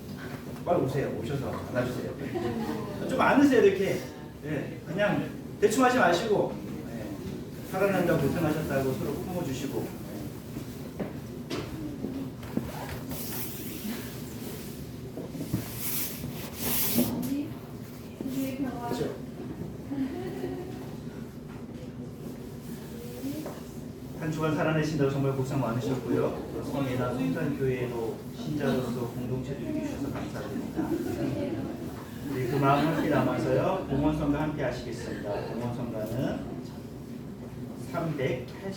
빨리 오세요. 오셔서 안아주세요. 좀 안으세요 이렇게. 예, 그냥 대충 하지 마시고 살아난다고 고생하셨다고 서로 품어주시고. 그렇죠. 한 주간 살아내신다고 정말 고생 많으셨고요. 또 성회나 성산교회도 신자로서 공동체도 이루셔서 감사드립니다. 우리 그 마음 함께 남아서요. 봉헌성가 함께 하시겠습니다. 봉헌성가는 389장입니다.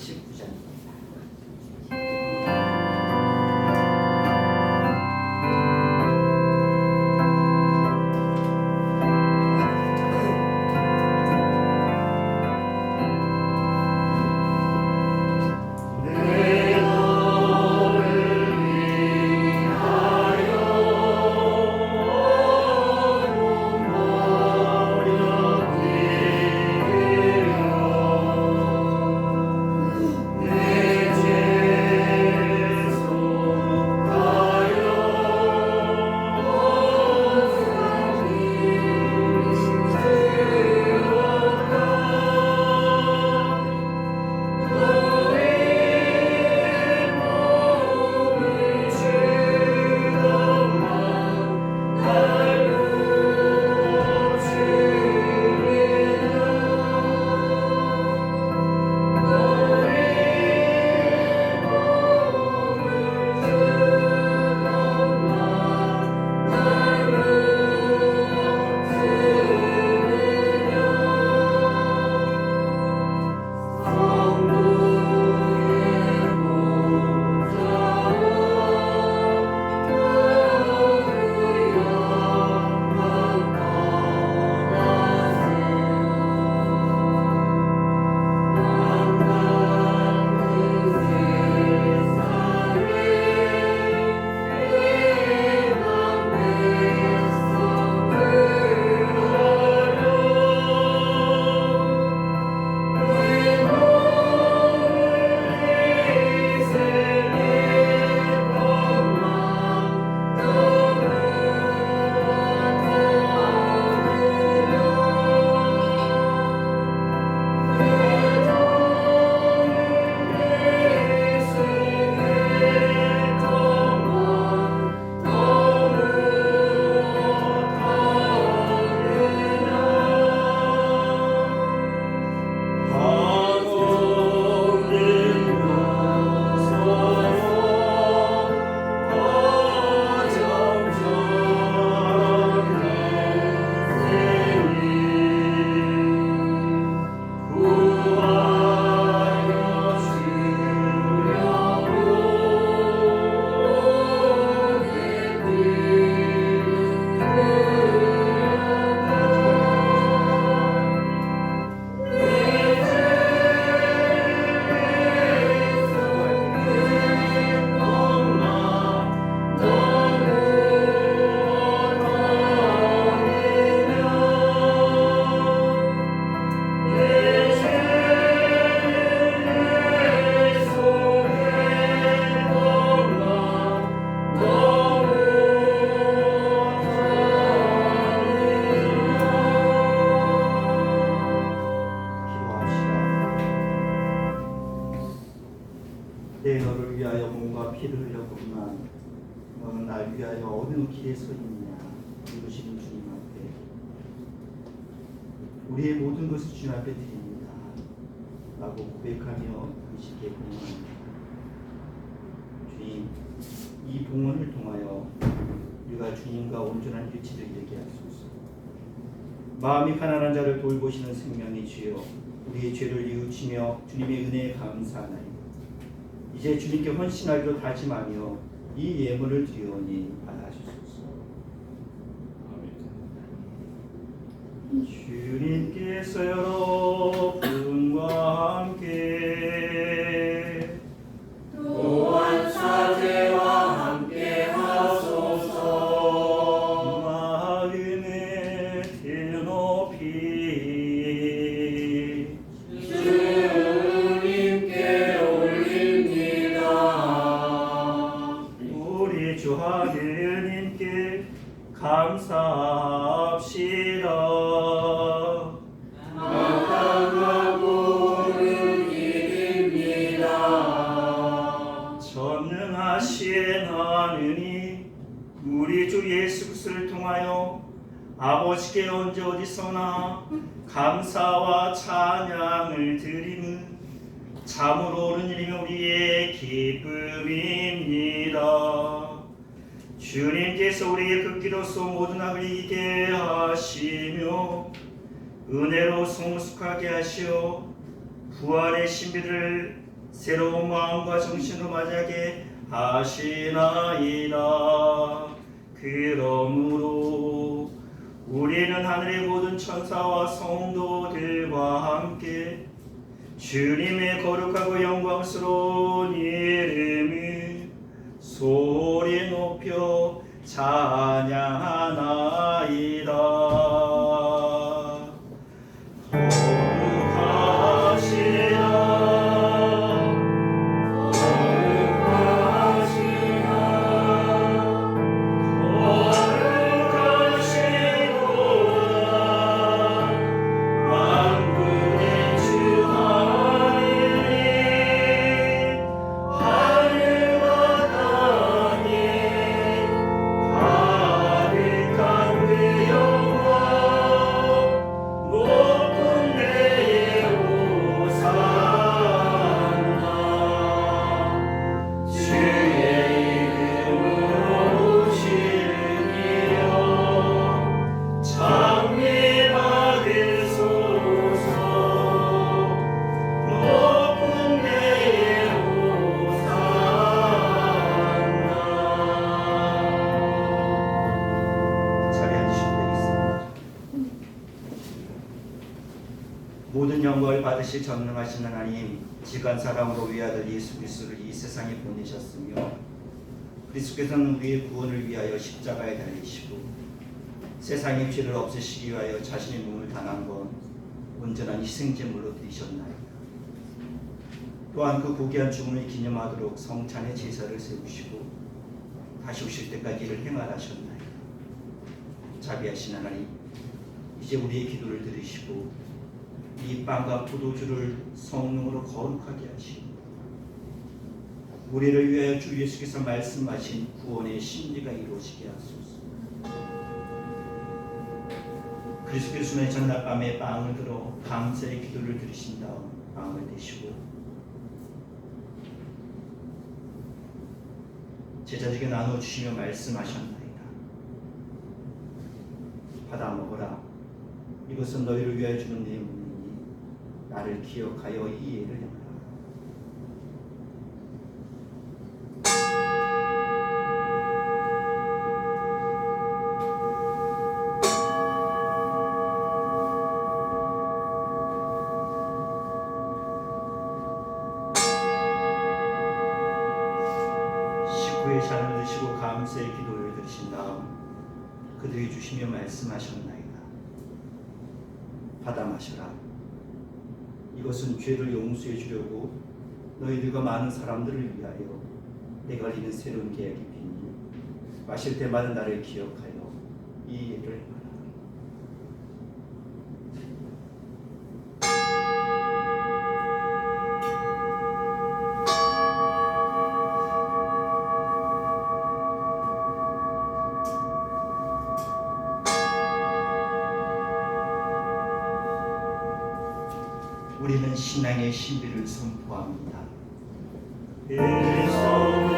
내 너를 위하여 몸과 피를 흘렸구만. 너는 날 위하여 어느 길에 서 있느냐. 이루시는 주님 앞에 우리의 모든 것을 주님 앞에 드립니다 라고 고백하며 당신께 봉헌합니다. 주님, 이 봉헌을 통하여 우리가 주님과 온전한 일치를 이루게 하소서. 마음이 가난한 자를 돌보시는 생명의 주여, 우리의 죄를 뉘우치며 주님의 은혜에 감사하나이다. 이제 주님께 헌신하기로 다짐하며 이 예물을 드리오니 받아주소서. 주님께서 여러분 높이 주님께 올립니다. 우리 주 하느님께 감사합시다. 마땅하고는 일입니다. 전능하신 하느님, 우리 주 예수 그리스도를 통하여 아버지께 언제 어디서나 감사와 찬양을 드리는 참으로 옳은 일이며 우리의 기쁨입니다. 주님께서 우리의 그 기로서 모든 악을 이기게 하시며 은혜로 성숙하게 하시어 부활의 신비를 새로운 마음과 정신으로 맞이하게 하시나이다. 그러므로 우리는 하늘의 모든 천사와 성도들과 함께 주님의 거룩하고 영광스러운 이름을 소리 높여 찬양하나이다. 모든 영광을 받으실 전능하신 하나님, 지간 사람으로 우리 아들 예수 그리스도를 이 세상에 보내셨으며 그리스도께서는 우리의 구원을 위하여 십자가에 달리시고 세상의 죄를 없애시기 위하여 자신의 몸을 당한 건 온전한 희생제물로 드리셨나이다. 또한 그 고귀한 죽음을 기념하도록 성찬의 제사를 세우시고 다시 오실 때까지 이를 행하셨나이다. 자비하신 하나님, 이제 우리의 기도를 들으시고 이 빵과 포도주를 성령으로 거룩하게 하시고 우리를 위하여 주 예수께서 말씀하신 구원의 심리가 이루어지게 하소서. 그리스도께서는 전날 밤에 빵을 들어 감사의 기도를 드리신 다음 빵을 드시고 제자들에게 나눠주시며 말씀하셨나이다. 받아 먹어라. 이것은 너희를 위하여 주는 내 몸이니 나를 기억하여 이 예를 행하라. 식후에 잔을 드시고 감사의 기도를 드리신 다음 그들이 주시며 말씀하셨나이다. 받아 마셔라. 이것은 죄를 용서해 주려고 너희들과 많은 사람들을 위하여 내가 흘리는 새로운 계약이 비니 마실 때마다 나를 기억하여 이 일을 행하라. 우리는 신앙의 신비를 선포합니다. 그리스도는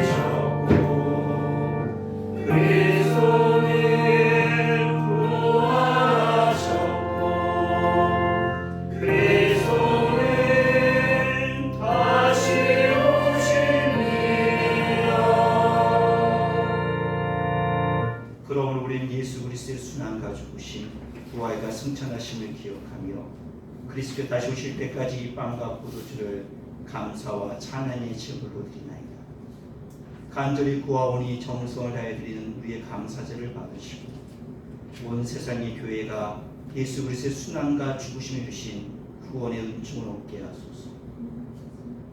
죽으셨고 그리스도는 부활하셨고 그리스도는 다시 오십니다. 그러므로 우리는 예수 그리스도의 순환과 죽으심 부활과 승천하심을 기억하며 그리스도께 다시 오실 때까지 이 빵과 포도주를 감사와 찬양의 제물로 드리나이다. 간절히 구하오니 정성을 다해 드리는 우리의 감사제를 받으시고 온 세상의 교회가 예수 그리스도의 순환과 죽으심을 주신 구원의 은총을 얻게 하소서.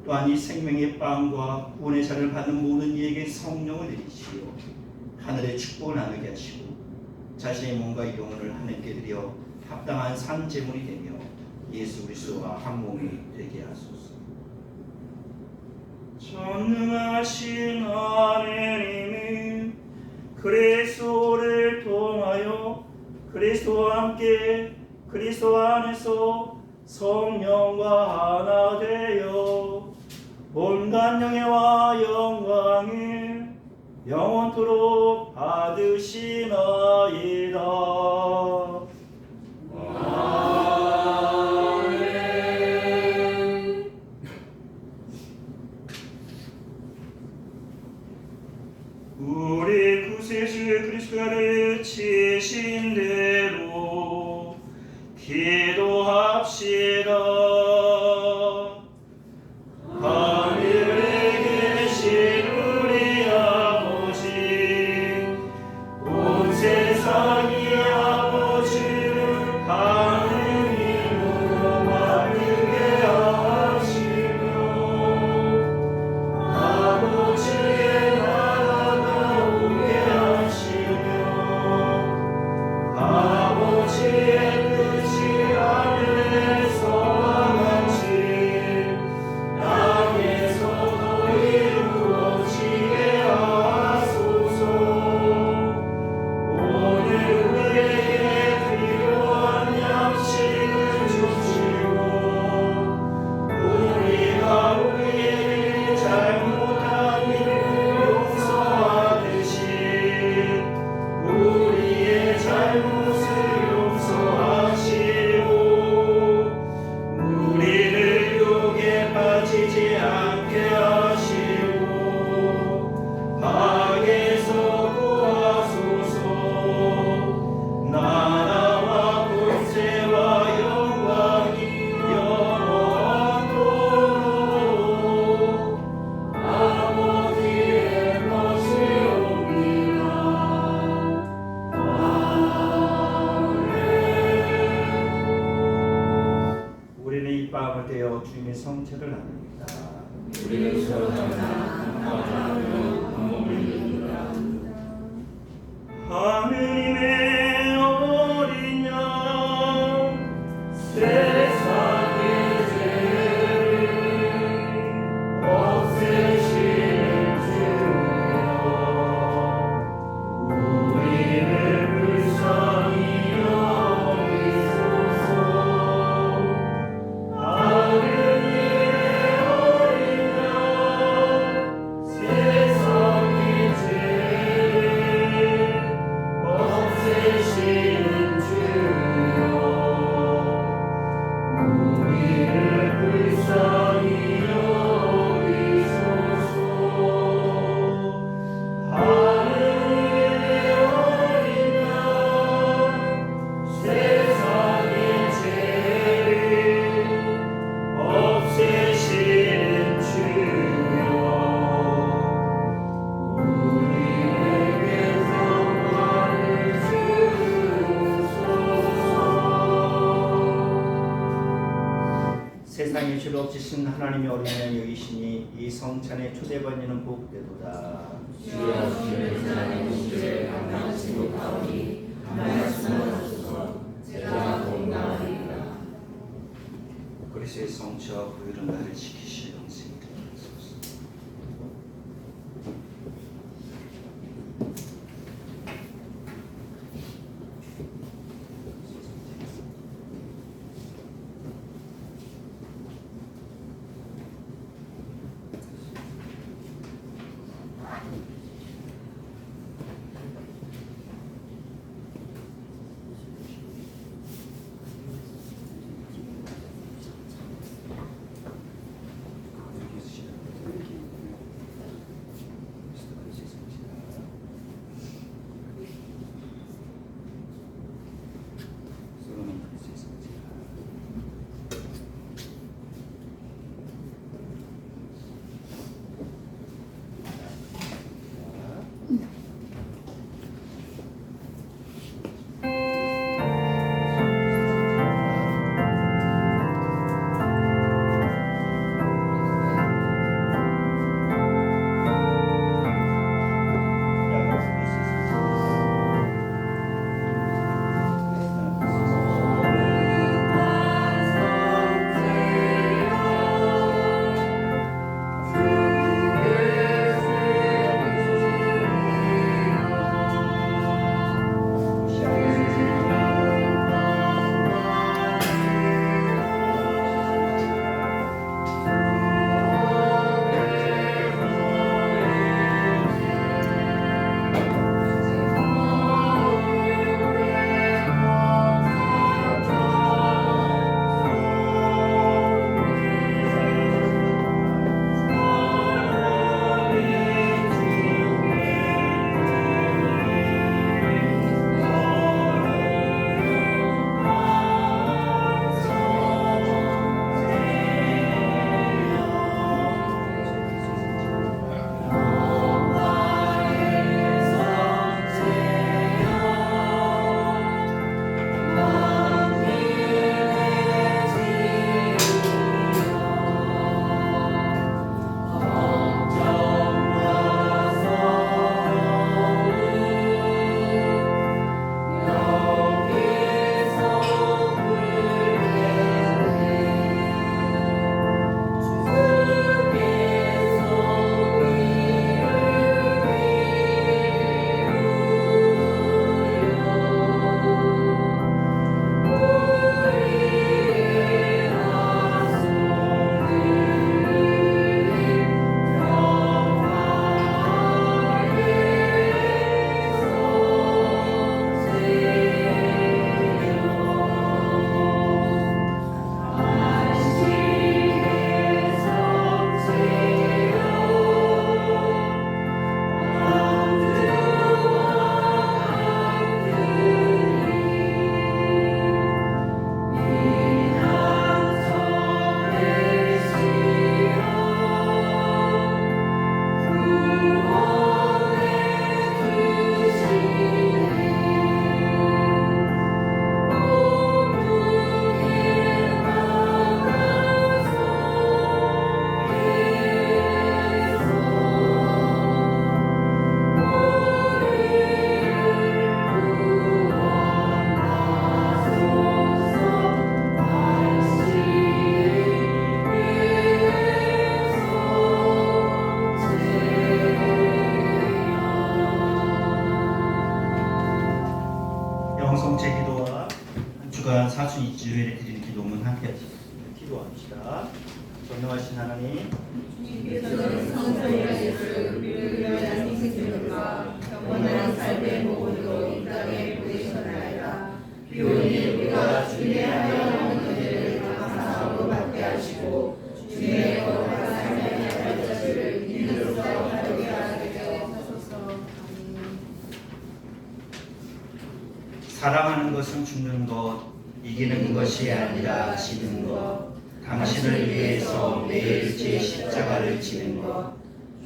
또한 이 생명의 빵과 구원의 잔을 받는 모든 이에게 성령을 내리시어 하늘의 축복을 나누게 하시고 자신의 몸과 영혼을 하나님께 드려 합당한 산 제물이 되며 예수 그리스도와 한 몸이 되게 하소서. 전능하신 하나님은 그리스도를 통하여 그리스도와 함께 그리스도 안에서 성령과 하나 되어 온갖 영예와 영광을 영원토록 받으시나이다. 아멘. 우리 구세주 그리스도를 치신 대로 기도합시다. 하늘에 계신 우리 아버지, 온 세상의 아버지를 하느님으로 만들게 하시며 아버지의 나라가 오게 하시며 아버지의 뜻이 하늘에서와 같이 땅에서도 이루어지게 하소서. 오늘 우리에게 필요한 양식을 주시고 우리가 우리에게 잘못한 일을 용서하듯이 우리의 잘못을 용서하시고 우리를 유혹에 빠지지 않게 하시고 악에서 구하소서. 나라와 권세와 영광이 영원토록 아버지의 것이옵니다. 우리는 이 밤을 대여 주님의 성체를 나눕니다. 우리는 서로 감사하며 한몸을 이루라. 하느님의 어린 양 세상의 죄를 없애시는 주여 우리를 불쌍히 여기소서. 하느님의 어린 양 세상의 죄를 없애시는 주여 우리를 불쌍히 여기소서. 하느님의 어린 양 세상의 죄를 없애시는 주여 우리에게 평화를 주소서. 세상의 죄를 없으신 하나님의 어린 양 여기시니 이 성찬에 초대받는 복되도다. 주여 주님의 사랑의 공주를 감당치 못하오니 말씀하소서. 제가 공감하리이다. 그리스도의 성체와 부유는 나를 지키시려 영생이 되옵소서. 정성체 기도와 한 주간 사순 2주일에 드리는 기도문 함께 기도합시다. 전능하신 하나님, 주님께서는 성령의 예수를 우리를 위한 희생제물과 영원한 삶의 모으로 이 땅에 보내셨나이다. 비오니 우리가 주님의 하나님 은혜를 감사하고 받게 하시고 주님의 거룩한 삶의 발자취를 믿음으로 가르게 하게 하소서. 아멘. 사랑하는 것은 죽는 것, 이기는 것이 아니라 지는 것, 당신을 위해서 매일 제 십자가를 지는 것,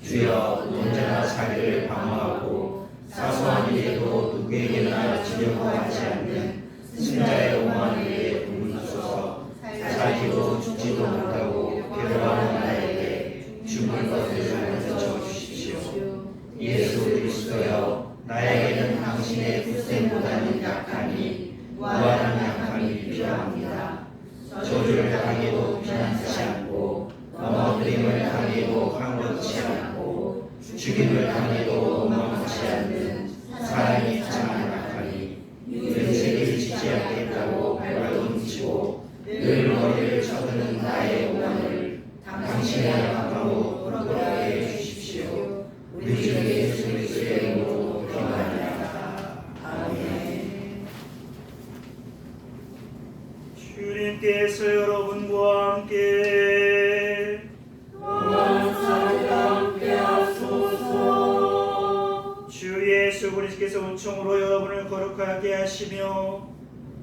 주여 언제나 자기를 방어하고 사소한 일에도 누구에게나 지려고 하지 않는 승자의 오만을 위해 도우소서. 살지도 죽지도 못하고 괴로워하는 나에게 죽을 것을 가르쳐 주십시오. 예수 그리스도여, 나에게는 당신의 굳셈보다는 약함이, 무한한 약함이 필요합니다. 저주를 당해도 피난하지 않고, 넘어뜨림을 당해도 황급치 않고, 죽임을 당해도 원망하지 않는 사랑이 강한 약함이, 윤색을 지지 않겠다고 발버둥치고 늘 머리를 쳐드는 나의 오만을 당신의 약함으로 풀어나게 해주십시오. 우리 주 예수 그리스도의 이름으로 기도합니다. 아멘. 주님께서 여러분과 함께 주 예수 그리스도께서 은총으로 여러분을 거룩하게 하시며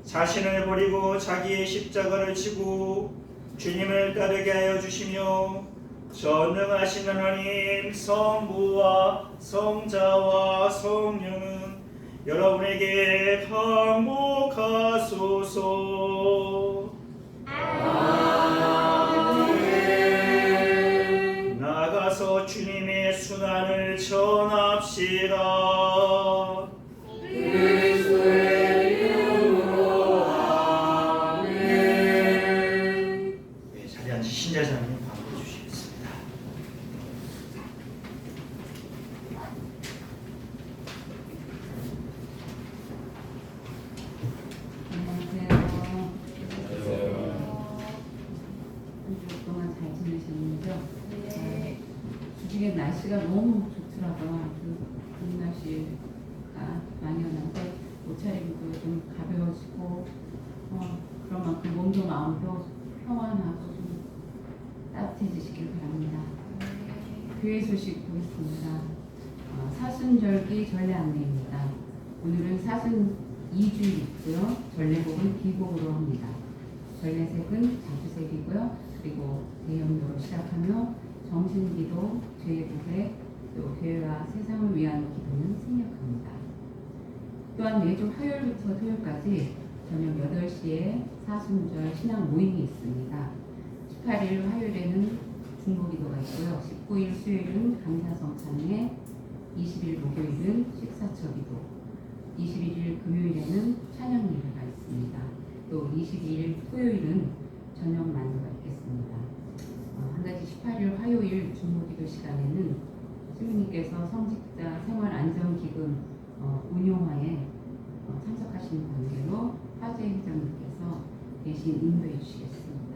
자신을 버리고 자기의 십자가를 지고 주님을 따르게 하여 주시며 전능하신 하나님 성부와 성자와 성령은 여러분에게 항복하소서. 아멘. 나가서 주님의 순환을 전합시다. 그리스도의 이름으로 아멘. 네, 자리에 앉으신 신자장님 방문해 주시겠습니다. 한 주 동안 잘 지내셨는죠? 주중에 날씨가 너무 좋더라고요. 아주 좋은 날씨가 만연한데 옷차림도 좀 가벼워지고 그런 만큼 몸도 마음도 평안하고 좀 따뜻해지시길 바랍니다. 교회 소식 보겠습니다. 사순절기 전례 안내입니다. 오늘은 사순 2주일 있고요. 전례복은 기복으로 합니다. 전례색은 자주색이고요. 그리고 대형도로 시작하며 정신기도, 죄고백, 또 교회와 세상을 위한 기도는 생략합니다. 또한 매주 화요일부터 토요일까지 저녁 8시에 사순절 신앙 모임이 있습니다. 18일 화요일에는 중보기도가 있고요. 19일 수요일은 감사성 찬양, 20일 목요일은 식사처 기도, 21일 금요일에는 찬양 예배가 있습니다. 또 22일 토요일은 저녁 만찬가 있겠습니다. 한 가지 18일 화요일 중보기도 시간에는 시민님께서 성직자 생활안정기금 운용화에 참석하시는 관계로 화재 회장님께서 대신 인도해 주시겠습니다.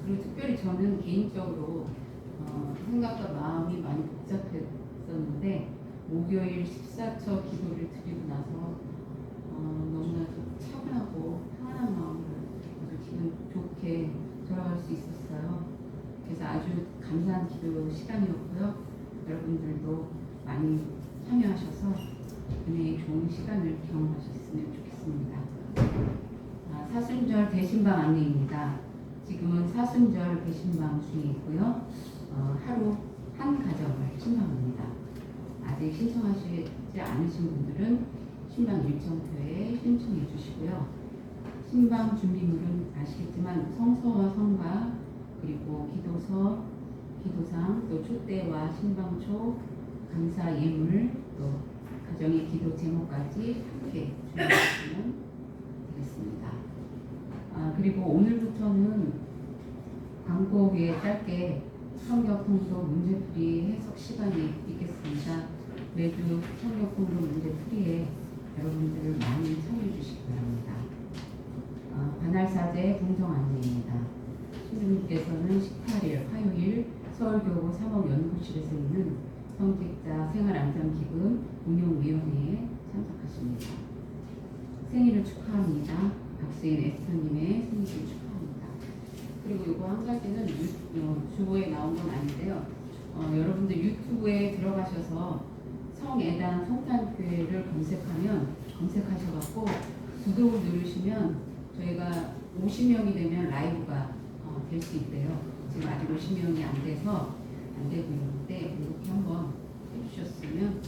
그리고 특별히 저는 개인적으로 생각과 마음이 많이 복잡했었는데 목요일 14처 기도를 드리고 나서 너무나도 차분하고 편안한 마음으로 아주 기분 좋게 돌아갈 수 있었어요. 그래서 아주 감사한 기도 시간이었고요. 여러분들도 많이 참여하셔서 은혜의 좋은 시간을 경험하셨으면 좋겠습니다. 사순절 대신방 안내입니다. 지금은 사순절 대신방 중에 있고요. 하루 한 가정을 신방합니다. 아직 신청하시지 않으신 분들은 신방 일정표에 신청해 주시고요. 신방 준비물은 아시겠지만 성서와 성가, 그리고 기도서, 기도상, 또 촛대와 신방초, 감사 예물, 또 가정의 기도 제목까지 함께 준비하시면 되겠습니다. 그리고 오늘부터는 광고 외에 짧게 성경통독 문제풀이 해석 시간이 있겠습니다. 매주 성경통독 문제풀이에 여러분들을 많이 네, 공정 안내입니다. 신부님께서는 18일 화요일 서울교구 3억 연구실에서 있는 성직자 생활안전기금 운용위원회에 참석하십니다. 생일을 축하합니다. 박수인 에스터님의 생일을 축하합니다. 그리고 이거 한 가지는 주보에 나온 건 아닌데요. 여러분들 유튜브에 들어가셔서 성애단 성탄교회를 검색하셔갖고 구독을 누르시면 저희가 50명이 되면 라이브가 될 수 있대요. 지금 아직 50명이 안 되고 있는데 이렇게 한번 해주셨으면